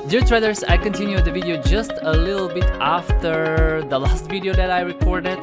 Dear traders, I continue the video just a little bit after the last video that I recorded.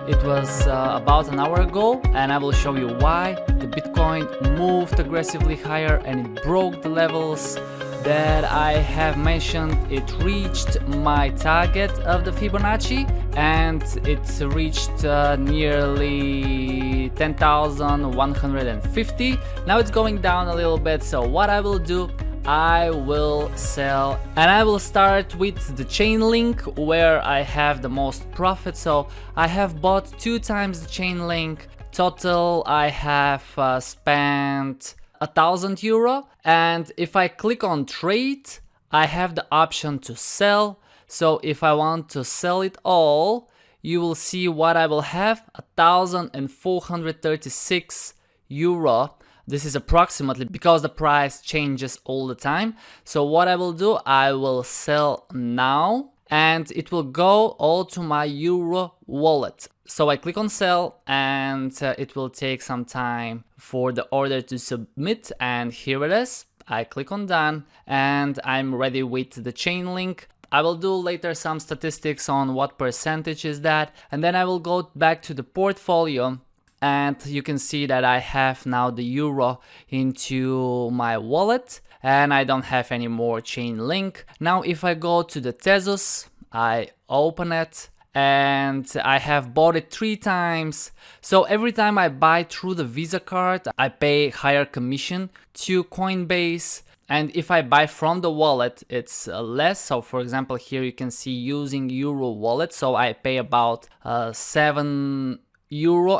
It was about an hour ago, and I will show you why the Bitcoin moved aggressively higher and it broke the levels that I have mentioned. It reached my target of the Fibonacci and it reached nearly 10,150. Now it's going down a little bit, so what I will do, I will sell, and I will start with the Chainlink where I have the most profit. So I have bought 2 times the Chainlink. Total I have spent €1,000, and if I click on trade I have the option to sell. So if I want to sell it all, you will see what I will have, €1,436. This is approximately, because the price changes all the time. So what I will do, I will sell now and it will go all to my Euro wallet. So I click on sell and it will take some time for the order to submit, and here it is. I click on done and I'm ready with the Chainlink. I will do later some statistics on what percentage is that, and then I will go back to the portfolio. And you can see that I have now the euro into my wallet and I don't have any more Chainlink. Now if I go to the Tezos, I open it and I have bought it 3 times. So every time I buy through the Visa card, I pay higher commission to Coinbase. And if I buy from the wallet, it's less. So for example, here you can see using Euro wallet. So I pay about €7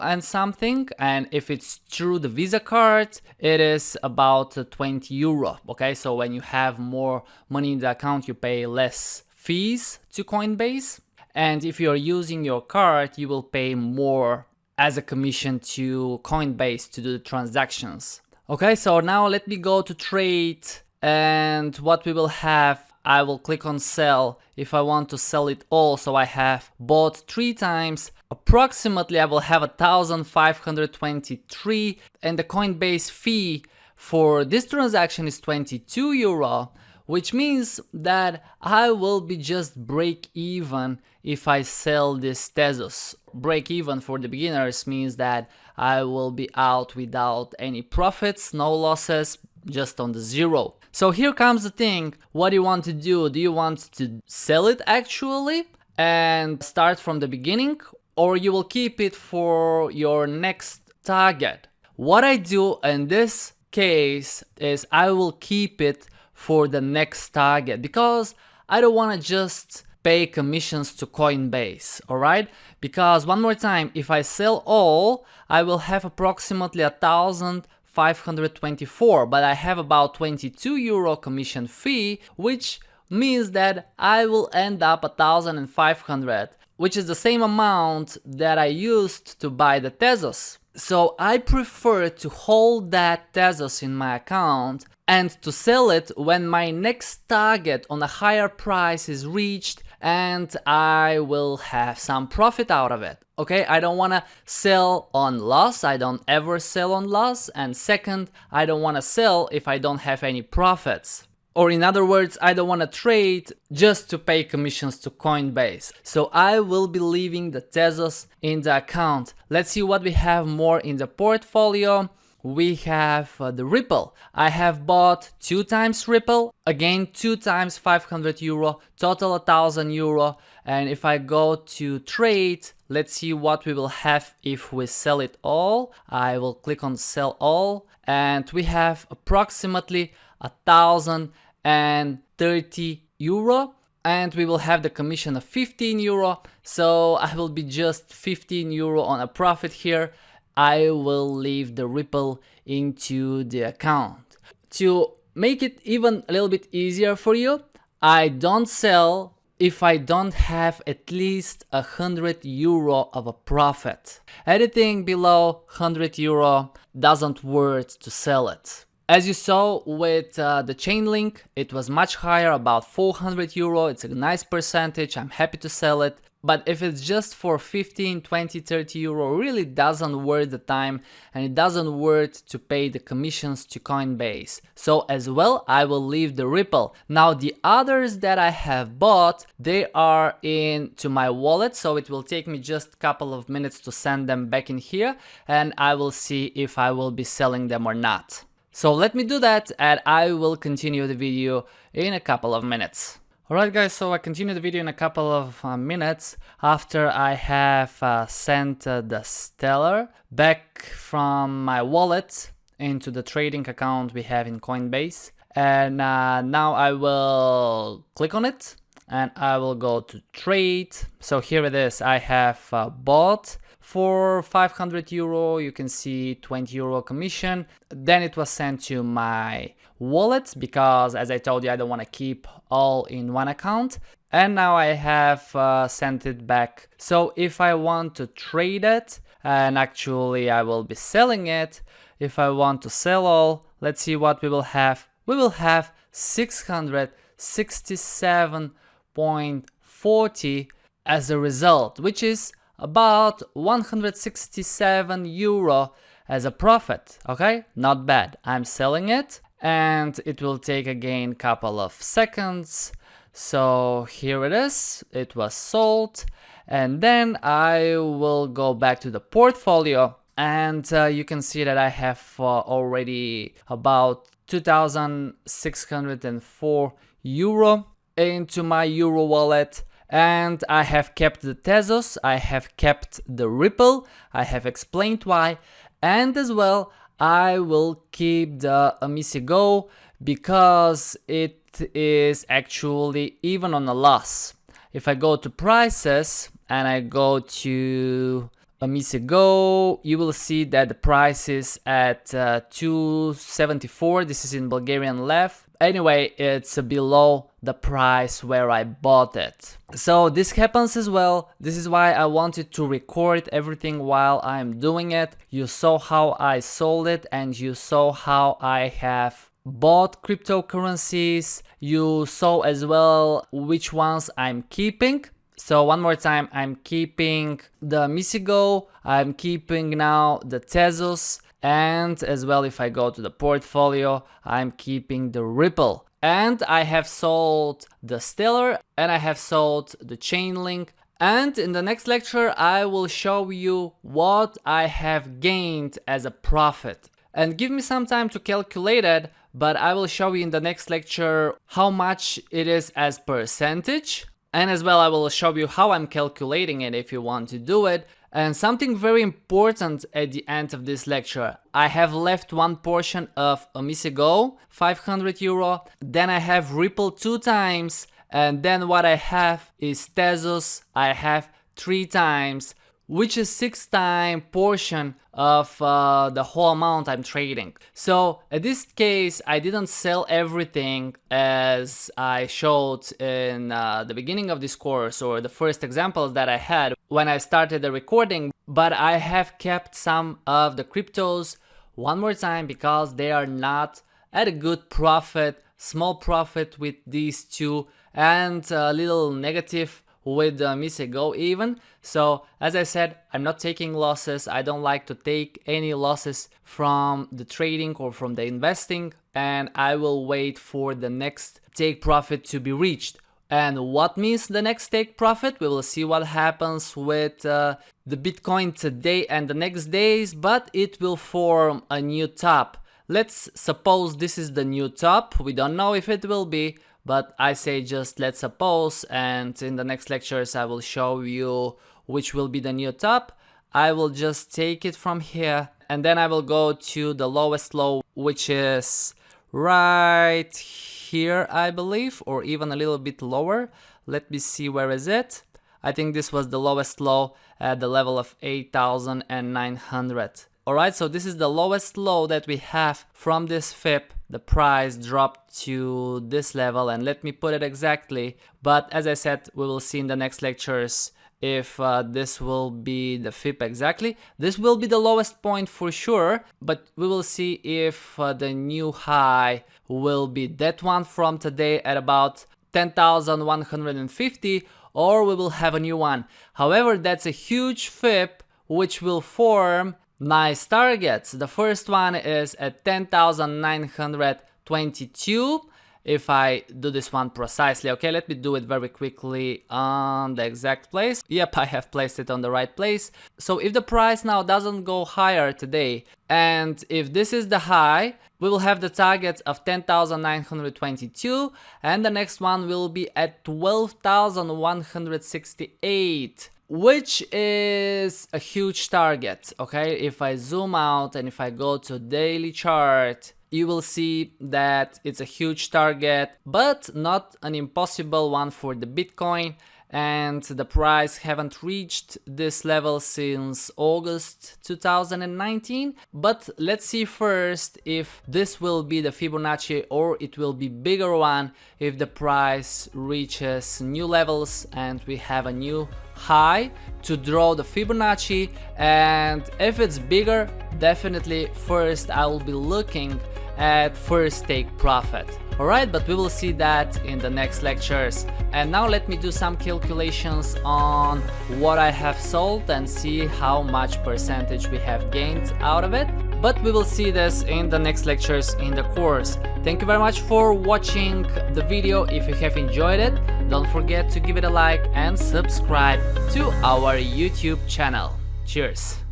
and something, and if it's through the Visa card it is about €20. Okay, so when you have more money in the account you pay less fees to Coinbase, and if you're using your card you will pay more as a commission to Coinbase to do the transactions. Okay, so now let me go to trade, and what we will have, I will click on sell if I want to sell it all. So I have bought 3 times. Approximately I will have 1,523, and the Coinbase fee for this transaction is €22, which means that I will be just break even if I sell this Tezos. Break even for the beginners means that I will be out without any profits, no losses, just on the zero. So here comes the thing, what do you want to do? Do you want to sell it actually and start from the beginning, or you will keep it for your next target? What I do in this case is I will keep it for the next target, because I don't want to just pay commissions to Coinbase, alright? Because one more time, if I sell all, I will have approximately 1,524, but I have about €22 commission fee, which means that I will end up 1,500, which is the same amount that I used to buy the Tezos. So I prefer to hold that Tezos in my account and to sell it when my next target on a higher price is reached and I will have some profit out of it. Okay, I don't want to sell on loss. I don't ever sell on loss. And second, I don't want to sell if I don't have any profits. Or in other words, I don't want to trade just to pay commissions to Coinbase. So I will be leaving the Tezos in the account. Let's see what we have more in the portfolio. We have the Ripple. I have bought 2 times Ripple, again 2 times €500, total €1,000. And if I go to trade, let's see what we will have if we sell it all. I will click on sell all, and we have approximately €1,030, and we will have the commission of €15. So I will be just €15 on a profit here. I will leave the Ripple into the account. To make it even a little bit easier for you, I don't sell if I don't have at least €100 of a profit. Anything below €100 doesn't worth to sell it. As you saw with the Chainlink, it was much higher, about €400. It's a nice percentage. I'm happy to sell it. But if it's just for 15, 20, 30 euro, really doesn't worth the time, and it doesn't worth to pay the commissions to Coinbase. So as well, I will leave the Ripple. Now the others that I have bought, they are into my wallet, so it will take me just a couple of minutes to send them back in here, and I will see if I will be selling them or not. So let me do that, and I will continue the video in a couple of minutes. Alright guys, so I continue the video in a couple of minutes after I have sent the Stellar back from my wallet into the trading account we have in Coinbase. And now I will click on it and I will go to trade. So here it is, I have bought for 500 euro, you can see 20 euro commission. Then it was sent to my wallet because, as I told you, I don't want to keep all in one account. And now I have sent it back. So if I want to trade it, and actually I will be selling it, if I want to sell all, let's see what we will have. We will have 667.40 as a result, which is about 167 euro as a profit. Okay, not bad. I'm selling it and it will take again a couple of seconds. So here it is, it was sold, and then I will go back to the portfolio, and you can see that I have already about 2,604 euro into my euro wallet. And I have kept the Tezos, I have kept the Ripple, I have explained why, and as well I will keep the Amici because it is actually even on a loss. If I go to prices and I go to Amici, you will see that the price is at 274. This is in Bulgarian lev. Anyway, it's below the price where I bought it. So this happens as well. This is why I wanted to record everything while I'm doing it. You saw how I sold it and you saw how I have bought cryptocurrencies. You saw as well which ones I'm keeping. So one more time, I'm keeping the Misigo, I'm keeping now the Tezos, and as well if I go to the portfolio, I'm keeping the Ripple. And I have sold the Stellar and I have sold the Chainlink. And in the next lecture, I will show you what I have gained as a profit. And give me some time to calculate it, but I will show you in the next lecture how much it is as percentage. And as well, I will show you how I'm calculating it if you want to do it. And something very important at the end of this lecture. I have left one portion of Amici 500 euro. Then I have Ripple 2 times. And then what I have is Tezos. I have 3 times, which is 6 times portion of the whole amount I'm trading. So in this case, I didn't sell everything as I showed in the beginning of this course or the first examples that I had when I started the recording, but I have kept some of the cryptos one more time because they are not at a good profit, small profit with these two, and a little negative with the Misigo even. So as I said, I'm not taking losses. I don't like to take any losses from the trading or from the investing, and I will wait for the next take profit to be reached. And what means the next take profit? We will see what happens with the Bitcoin today and the next days, but it will form a new top. Let's suppose this is the new top. We don't know if it will be, but I say just let's suppose, and in the next lectures I will show you which will be the new top. I will just take it from here and then I will go to the lowest low, which is right here I believe, or even a little bit lower. Let me see, where is it? I think this was the lowest low at the level of 8,900. Alright, so this is the lowest low that we have from this Fib. The price dropped to this level, and let me put it exactly. But as I said, we will see in the next lectures if this will be the Fib exactly. This will be the lowest point for sure, but we will see if the new high will be that one from today at about 10,150, or we will have a new one. However, that's a huge fib which will form nice targets. The first one is at 10,922. If I do this one precisely, okay, let me do it very quickly on the exact place. Yep, I have placed it on the right place. So if the price now doesn't go higher today, and if this is the high, we will have the target of 10,922, and the next one will be at 12,168. Which is a huge target, okay? If I zoom out and if I go to daily chart, you will see that it's a huge target, but not an impossible one for the Bitcoin. And the price haven't reached this level since August 2019. But let's see first if this will be the Fibonacci or it will be bigger one if the price reaches new levels and we have a new high to draw the Fibonacci. And if it's bigger, definitely first I will be looking at first take profit. Alright, but we will see that in the next lectures. And now let me do some calculations on what I have sold and see how much percentage we have gained out of it. But we will see this in the next lectures in the course. Thank you very much for watching the video. If you have enjoyed it, don't forget to give it a like and subscribe to our YouTube channel. Cheers!